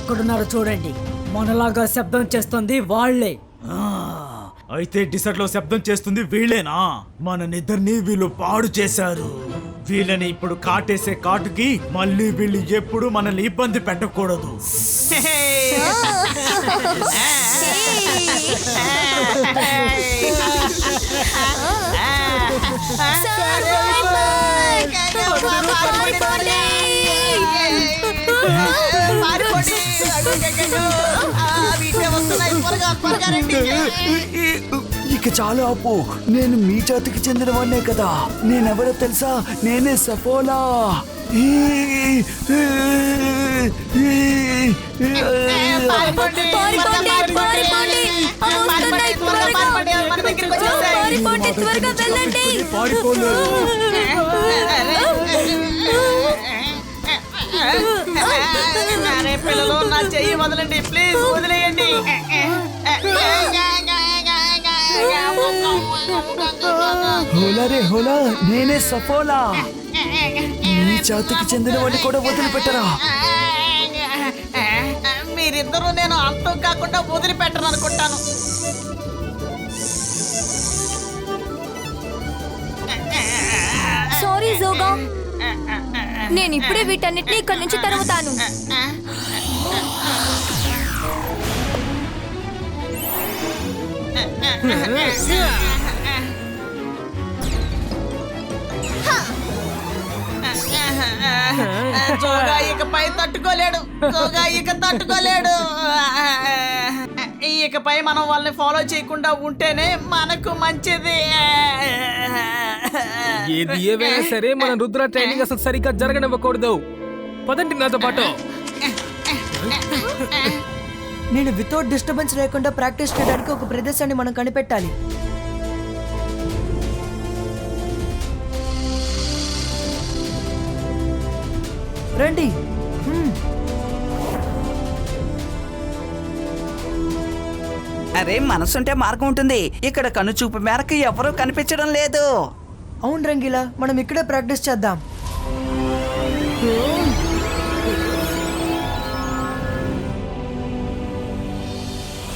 ఎక్కడున్నారో చూడండి. మనలాగా శబ్దం చేస్తుంది వాళ్ళే. అయితే డిసర్ట్ లో శబ్దం చేస్తుంది వీళ్ళేనా? మన నిద్దరిని వీళ్ళు పాడు చేశారు. వీళ్ళని ఇప్పుడు కాటేసే కాటుకి మళ్ళీ వీళ్ళు ఎప్పుడు మనల్ని ఇబ్బంది పెట్టకూడదు. ఇక చాలా ఆపు. నేను మీ జాతికి చెందినవాడినే కదా. నేనెవరో తెలుసా? నేనే సఫోలా. పిల్లలు నా చెయ్యి వదలండి ప్లీజ్, వదిలేయండి. హోలా రే హోలా, నేనే సఫోలా. మీ జాతికి చెందిన వాడిని కూడా వదిలిపెట్టరా? మీరిద్దరూ నేను అంతం కాకుండా వదిలిపెట్టను అనుకుంటాను. సారీ జోగా, నేను ఇప్పుడే వీటన్నిటిని ఇక్కడి నుంచి తరుముతాను. జోగా ఇకపై తట్టుకోలేడు. జోగా ఇక తట్టుకోలేడు. ఇకపై మనం వాళ్ళని ఫాలో చేయకుండా ఉంటేనే మనకు మంచిది. ఏది ఏవైనా సరే మన రుద్ర ట్రైనింగ్ అసలు సరిగ్గా జరగనివ్వకూడదు. పదండి నాతో పాటు. నేను వితౌట్ డిస్టర్బెన్స్ లేకుండా ప్రాక్టీస్ చేయడానికి ఒక ప్రదేశాన్ని మనం కనిపెట్టాలి. రండి. అరే, మనసుంటే మార్గం ఉంటుంది. ఇక్కడ కనుచూపు మేరకు ఎవరూ కనిపించడం లేదు. అవును రంగీలా, మనం ఇక్కడే ప్రాక్టీస్ చేద్దాం.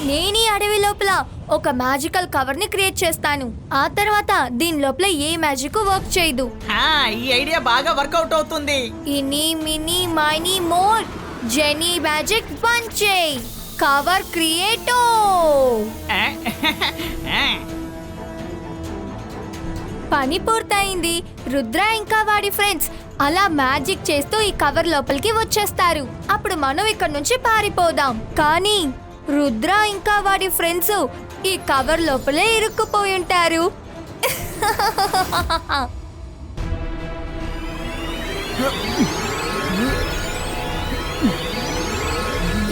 నేను ఈ అడవి లోపల ఒక మ్యాజికల్ కవర్ ని క్రియేట్ చేస్తాను. ఆ తర్వాత దీని లోపల ఏ మ్యాజిక్ వర్క్ చేయదు. ఈ ఐడియా బాగా వర్కౌట్ అవుతుంది. ఇని మినీ మైనీ మోర్ జెనీ మ్యాజిక్ పంచే కవర్ క్రియేటో. పని పూర్తయింది. రుద్ర ఇంకా వాడి ఫ్రెండ్స్ అలా మ్యాజిక్ చేస్తూ ఈ కవర్ లోపలికి వచ్చేస్తారు. అప్పుడు మనం ఇక్కడ నుంచి పారిపోదాం. కానీ రుద్ర ఇంకా వాడి ఫ్రెండ్స్ ఈ కవర్ లోపలే ఇరుక్కుపోయి ఉంటారు.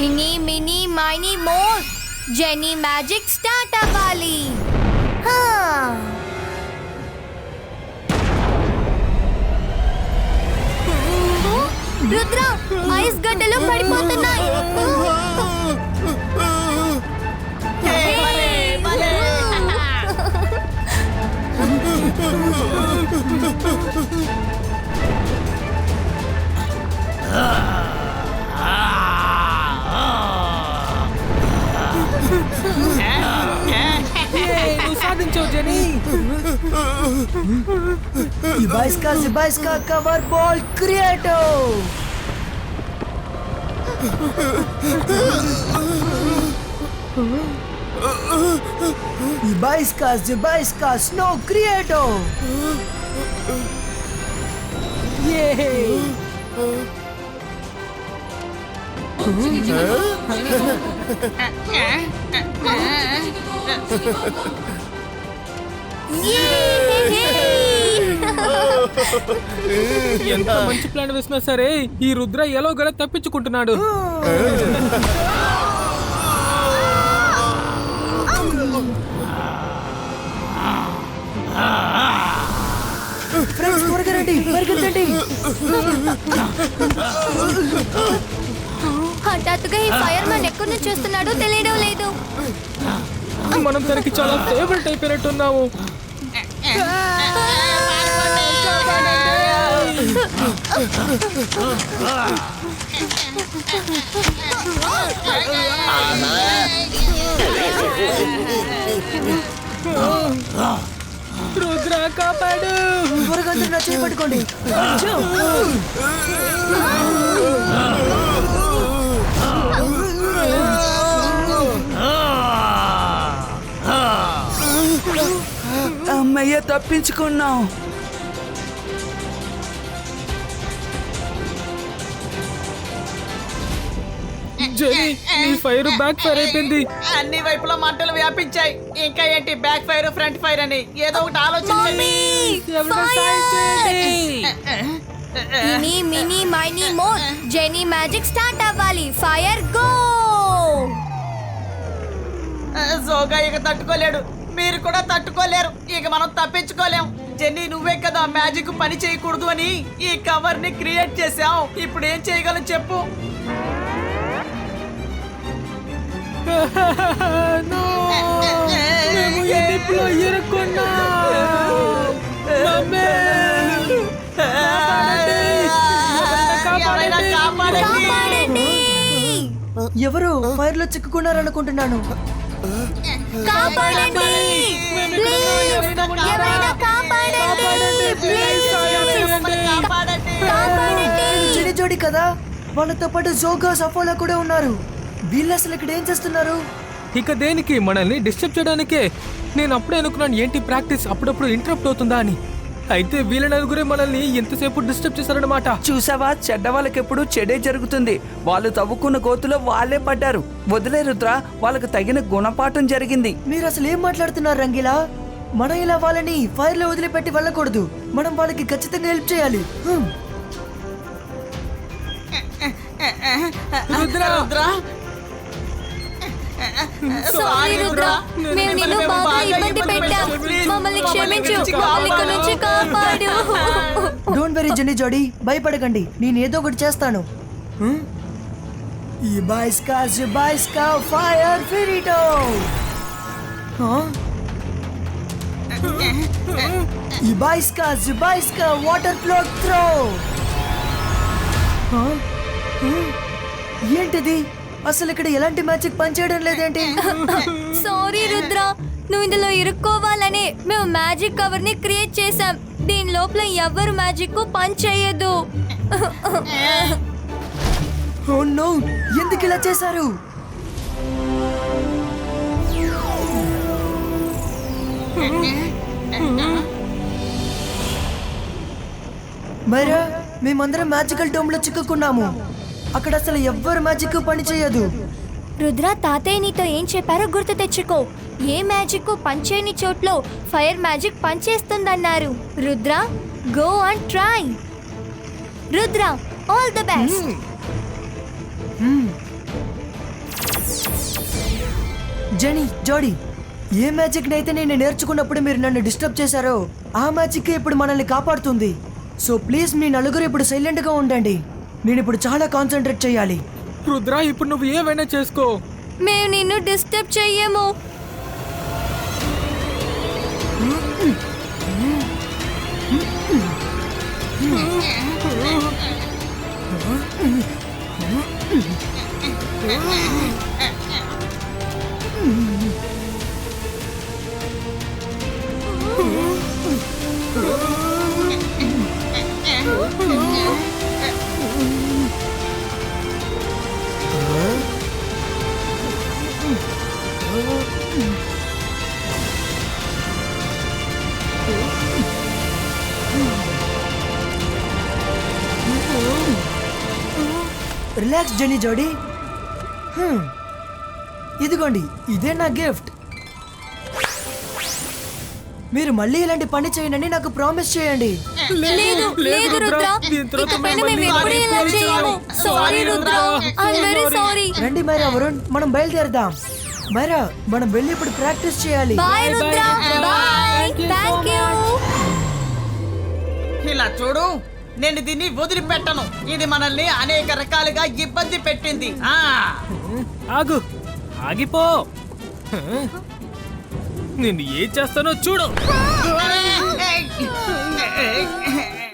ఇని మినీ మైనీ మోర్ జెనీ మ్యాజిక్ స్టార్ట్ అవ్వాలి. రుద్ర, ఐస్ గడ్డలు పడిపోతున్నాయి. సాధించవు genie. Zibaiska cover ball creato. Zibaiska snow creato. Yay! ఎంత మంచి ప్లాన్ వేసినా సరే ఈ రుద్ర ఎలాగోలా తప్పించుకుంటున్నాడు. ఫ్రెండ్స్ త్వరగా రండి, పరిగెత్తండి. హఠాత్తుగా ఈ ఫైర్ మ్యాన్ ఎక్కడి నుంచి చూస్తున్నాడో తెలియడం లేదు. మనం తనకి చాలా ఫేవరెట్ అయిపోయినట్టున్నాము. రుద్ర కాపాడు. త్వరగా అందరూ నా చేయి పట్టుకోండి. అమ్మయ్య, తప్పించుకున్నాం. జెనీ, నీ ఫైర్ బ్యాక్ ఫైర్ అయిపోయింది. అన్ని వైపులా మంటలు వ్యాపించాయి. ఇంకా ఏంటి బ్యాక్ ఫైర్ ఫ్రంట్ ఫైర్ అని ఏదో ఒకటి ఆలోచించండి. ఎవరైనా సాయం చేయండి. మినీ మినీ మైనీ మోర్ జెనీ మ్యాజిక్ స్టార్ట్ అవ్వాలి. Fire go. జోగా ఇక తట్టుకోలేడు, మీరు కూడా తట్టుకోలేరు. ఇక మనం తప్పించుకోలేం. జెన్నీ, నువ్వే కదా మ్యాజిక్ పని చేయకూడదు అని ఈ కవర్ ని క్రియేట్ చేసావు. ఇప్పుడు ఏం చేయగలం చెప్పు? No! మేము ఈ నిప్పులో ఇరుక్కున్నాం. మమ్మీ! ఎవరైనా కాపాడండి. కాపాడండి. ఎవరు ఫైర్ లో చిక్కుకున్నారనుకుంటున్నాను. కాపాడండి. ప్లీజ్ ఎవరైనా కాపాడండి. ప్లీజ్ కాపాడండి. కాపాడండి. చెడి జోడి కదా, వాళ్ళతో పాటు జోగా సఫోలా కూడా ఉన్నారు. వీళ్ళు అసలు ఇక్కడ ఏం చేస్తున్నారు? ఇక దేనికి? మనల్ని డిస్టర్బ్ చేయడానికే. నేను అప్పుడే అనుకున్నాను ఏంటి ప్రాక్టీస్ అప్పుడప్పుడు ఇంటరప్ట్ అవుతుందా అని. అయితే వీళ్ళ నలుగురే మనల్ని ఎంతసేపు డిస్టర్బ్ చేశారన్నమాట. చూసావా, చెడ్డ వాళ్ళకెప్పుడు చెడే జరుగుతుంది. వాళ్ళు తవ్వుకున్న గోతులో వాళ్ళే పడ్డారు. వదిలే రుద్ర, వాళ్ళకు తగిన గుణపాఠం జరిగింది. మీరు అసలు ఏం మాట్లాడుతున్నారు రంగిలా? మనం ఇలా వాళ్ళని ఫైర్ లో వదిలిపెట్టి వెళ్ళకూడదు. మనం వాళ్ళకి ఖచ్చితంగా హెల్ప్ చేయాలి. రుద్ర, సారీ రుద్ర, మేము నిన్ను బాగా ఇబ్బంది పెట్టాం. మమ్మల్ని క్షమించు. మమ్మల్ని ఇక్కడ నుంచి కాపాడు. డోంట్ వెరీ జెనీ జోడి, భయపడకండి. నేను ఏదో ఒకటి చేస్తాను. ఈ బాయ్స్కా ఫైర్ ఫిరిటో. ఈ బాయ్స్కా వాటర్ ఫ్లోట్ త్రో. ఏంటిది? అసలు ఇక్కడ ఎలాంటి మ్యాజిక్ పనిచేయడం లేదేంటి? సారీ రుద్ర, నువ్వు ఇందులో ఇరుక్కోవాలని మేము మ్యాజిక్ కవర్ ని క్రియేట్ చేసాం. దీని లోపల ఎవరు మ్యాజిక్ పని చేయదు. ఓ నో, ఎందుకు ఇలా చేశారు? మరా మేమందరం మ్యాజికల్ డోమ్ లో చిక్కుకున్నాము. అక్కడ అసలు ఎవ్వరు మ్యాజిక్ పని చేయదు. రుద్ర, తాతయ్య నీతో ఏం చెప్పారో గుర్తు తెచ్చుకో. ఏ మ్యాజిక్ పనిచేయని చోట్లో ఫైర్ మ్యాజిక్ పనిచేస్తుందన్నారు. Rudra, go and try. Rudra, all the best. Genie, జోడీ, ఏ మ్యాజిక్ అయితే నేను నేర్చుకున్నప్పుడు మీరు నన్ను డిస్టర్బ్ చేశారో ఆ మ్యాజిక్ ఇప్పుడు మనల్ని కాపాడుతుంది. సో ప్లీజ్ మీ నలుగురు ఇప్పుడు సైలెంట్ గా ఉండండి. నేను ఇప్పుడు చాలా కాన్సన్ట్రేట్ చేయాలి. రుద్ర, ఇప్పుడు నువ్వు ఏమైనా చేసుకో. మేము నిన్ను డిస్టర్బ్ చెయ్యము. రిలాక్స్ జెనీ జోడీ. ఇదిగోండి, ఇదే నా గిఫ్ట్. మీరు మళ్ళీ ఇలాంటి పని చేయనని నాకు ప్రామిస్ చేయండి. లేదు లేదు రుద్ర, ఇకపైన మేము ఎప్పుడూ ఇలా చేయము. Sorry Rudra, I very sorry. రండి మైరా, వరుణ్, మనం బయలుదేరదాం. మైరా, మనం వెళ్ళి ఇప్పుడు ప్రాక్టీస్ చేయాలి. Bye Rudra, bye. థాంక్యూ. ఇలా చూడు, నేను దీన్ని వదిలిపెట్టను. ఇది మనల్ని అనేక రకాలుగా ఇబ్బంది పెట్టింది. ఆగు, ఆగిపో. నేను ఏం చేస్తానో చూడు.